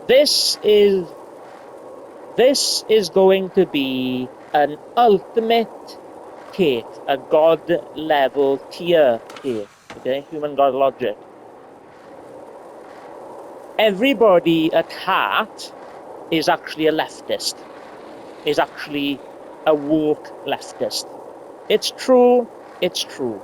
This is going to be an ultimate case, a God level tier case, okay? Human God logic. Everybody at heart is actually a leftist, is actually a woke leftist. It's true, it's true.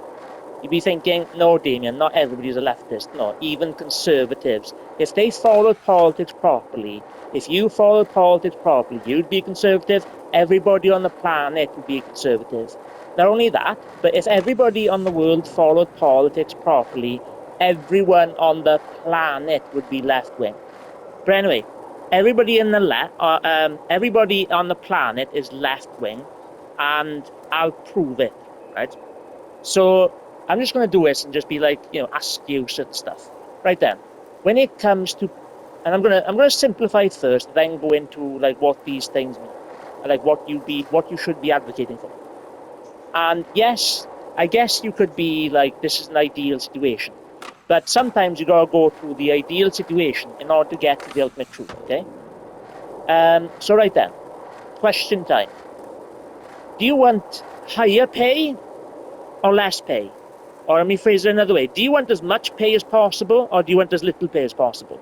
You'd be thinking, no, Damien, not everybody's a leftist. No, even conservatives. If they followed politics properly, if you followed politics properly, you'd be conservative. Everybody on the planet would be a conservative. Not only that, but if everybody on the world followed politics properly, everyone on the planet would be left-wing. But anyway, everybody in the everybody on the planet is left-wing, and I'll prove it, right? So I'm just going to do this and just be like, ask you certain stuff. Right then, when it comes to, and I'm going to simplify it first, then go into like what these things mean, like what you should be advocating for. And yes, I guess you could be like, this is an ideal situation, but sometimes you gotta go through the ideal situation in order to get to the ultimate truth. Okay. So right then, question time. Do you want higher pay or less pay? Or let me phrase it another way. Do you want as much pay as possible, or do you want as little pay as possible?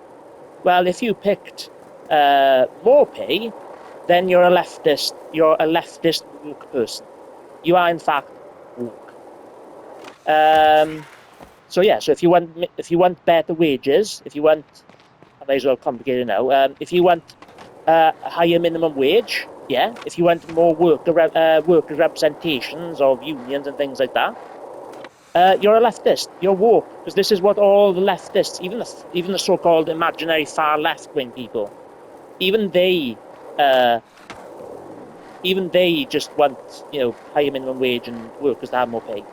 Well, if you picked more pay, then you're a leftist. You're a leftist woke person. You are, in fact, woke. So yeah. So if you want better wages, if you want, I might as well complicate it now. If you want a higher minimum wage, yeah. If you want more worker representations of unions and things like that. You're a leftist. You're woke, because this is what all the leftists, even the so-called imaginary far left-wing people, even they just want higher minimum wage and workers to have more pay.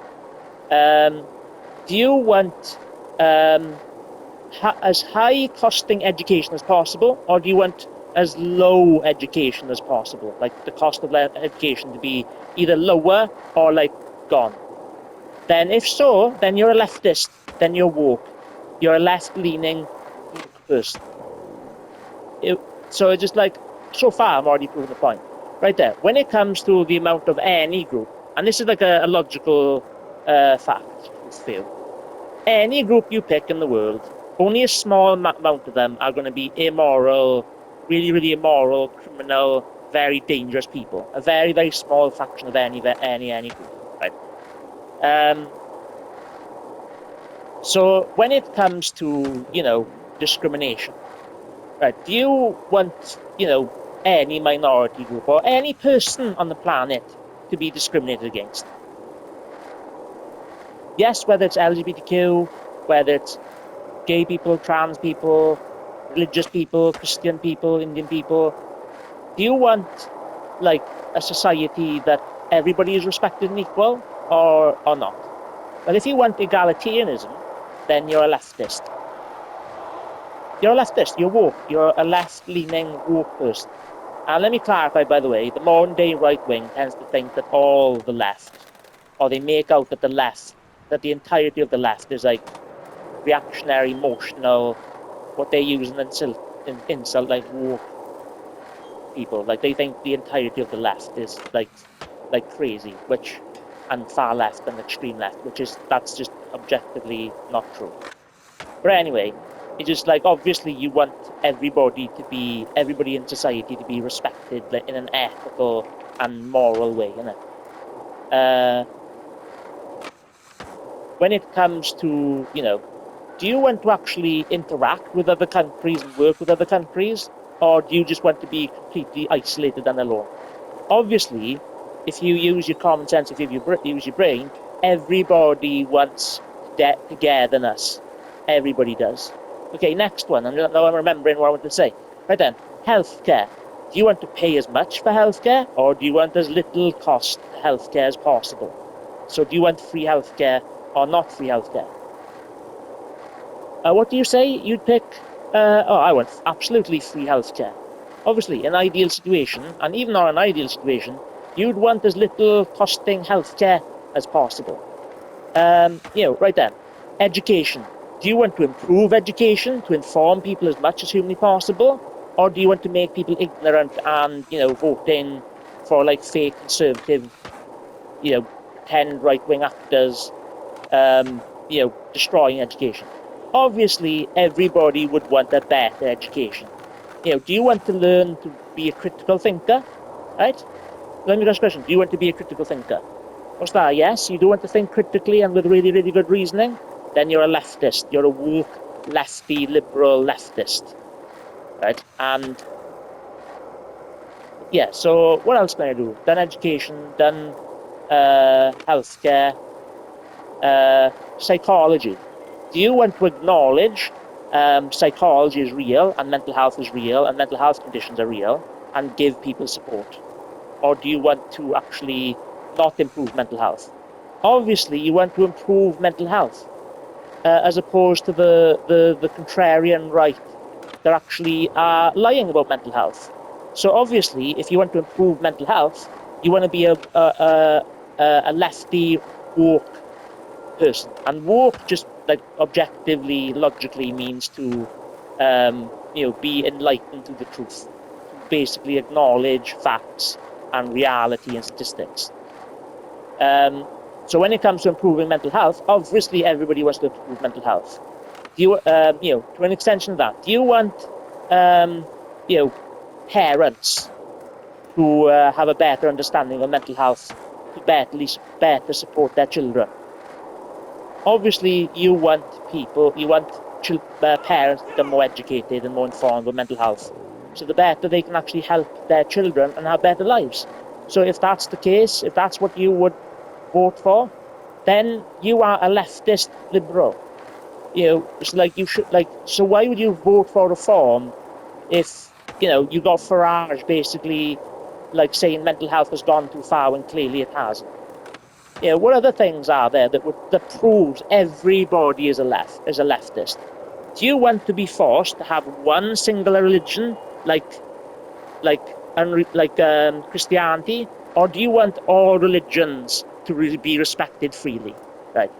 Do you want as high costing education as possible, or do you want as low education as possible, like the cost of education to be either lower or like gone? Then if so, then you're a leftist, then you're woke. You're a left-leaning person. So it's just like, so far I'm already proving the point. Right there. When it comes to the amount of any group, and this is like a logical fact for you. Any group you pick in the world, only a small amount of them are going to be immoral, really, really immoral, criminal, very dangerous people. A very, very small fraction of any group, right? So when it comes to, discrimination, right, do you want, any minority group or any person on the planet to be discriminated against? Yes, whether it's LGBTQ, whether it's gay people, trans people, religious people, Christian people, Indian people, do you want, like, a society that everybody is respected and equal, or not? Well, if you want egalitarianism, then you're a leftist. You're a leftist, you're woke, you're a left-leaning woke person. And let me clarify, by the way, the modern-day right-wing tends to think that all the left, or they make out that that the entirety of the left is like reactionary, emotional, what they use in insult like woke people. Like they think the entirety of the left is like crazy, and far left and extreme left, that's just objectively not true. But anyway, it's just like, obviously you want everybody in society to be respected, like, in an ethical and moral way, innit? When it comes to, do you want to actually interact with other countries and work with other countries, or do you just want to be completely isolated and alone? Obviously, if you use your common sense, if you use your brain, everybody wants togetherness. Everybody does. Okay, next one. Now I'm remembering what I want to say. Right then, healthcare. Do you want to pay as much for healthcare, or do you want as little cost healthcare as possible? So do you want free healthcare or not free healthcare? What do you say? You'd pick, I want absolutely free healthcare. Obviously, an ideal situation, and even not an ideal situation, you'd want as little costing healthcare as possible. Right then, education. Do you want to improve education to inform people as much as humanly possible? Or do you want to make people ignorant and, voting for like fake conservative, pretend right-wing actors, destroying education? Obviously, everybody would want a better education. Do you want to learn to be a critical thinker? Right? Let me ask a question. Do you want to be a critical thinker? What's that? Yes, you do want to think critically and with really, really good reasoning? Then you're a leftist. You're a woke, lefty, liberal leftist. Right? And yeah, so what else can I do? Done education, done healthcare, psychology. Do you want to acknowledge psychology is real and mental health is real and mental health conditions are real and give people support? Or do you want to actually not improve mental health? Obviously, you want to improve mental health, as opposed to the contrarian right. They're actually lying about mental health. So obviously, if you want to improve mental health, you want to be a lefty woke person. And woke just like objectively, logically means to be enlightened to the truth, to basically acknowledge facts and reality and statistics. So when it comes to improving mental health, obviously everybody wants to improve mental health. Do you, to an extension of that, do you want, parents who have a better understanding of mental health to better support their children? Obviously, you want parents to become more educated and more informed with mental health. So the better they can actually help their children and have better lives. So if that's the case, if that's what you would vote for, then you are a leftist liberal. It's like you should so why would you vote for reform if, you got Farage basically like saying mental health has gone too far when clearly it hasn't? What other things are there that proves everybody is a leftist? Do you want to be forced to have one singular religion like Christianity, or do you want all religions to be respected freely? Right.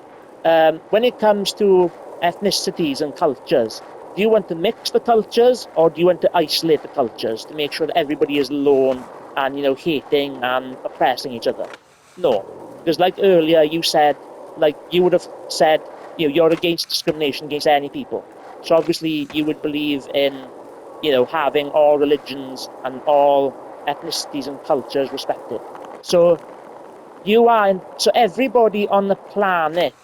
When it comes to ethnicities and cultures, do you want to mix the cultures, or do you want to isolate the cultures to make sure that everybody is alone and hating and oppressing each other? No, because like earlier you said, like you would have said, you're against discrimination against any people. So obviously you would believe in, having all religions and all ethnicities and cultures respected. So so everybody on the planet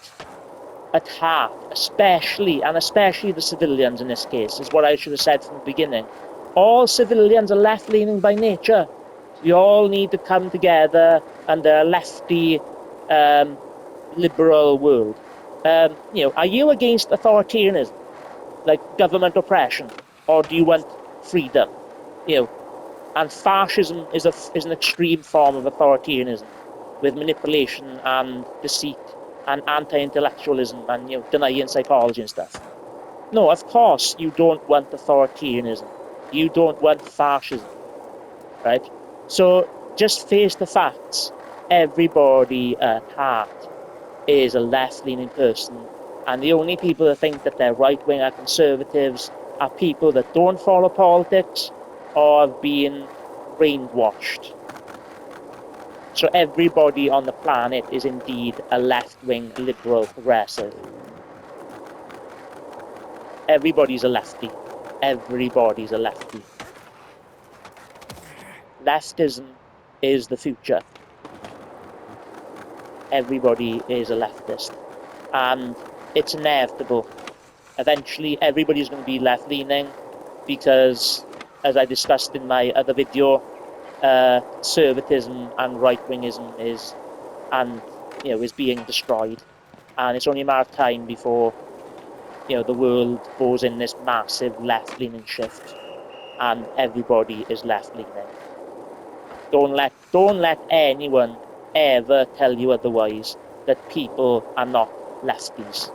at heart, especially the civilians in this case, is what I should have said from the beginning. All civilians are left-leaning by nature. We all need to come together under a lefty, liberal world. Are you against authoritarianism, like government oppression, or do you want freedom? And fascism is an extreme form of authoritarianism, with manipulation and deceit and anti-intellectualism and denying psychology and stuff. No, of course you don't want authoritarianism. You don't want fascism, right? So just face the facts. Everybody at heart is a left-leaning person, and the only people that think that they're right-wing or conservatives are people that don't follow politics or have been brainwashed. So everybody on the planet is indeed a left-wing liberal progressive. Everybody's a lefty. Everybody's a lefty. Leftism is the future. Everybody is a leftist. And it's inevitable. Eventually, everybody's going to be left-leaning because, as I discussed in my other video, conservatism and right-wingism is being destroyed. And it's only a matter of time before, the world goes in this massive left-leaning shift and everybody is left-leaning. Don't let anyone ever tell you otherwise, that people are not lefties.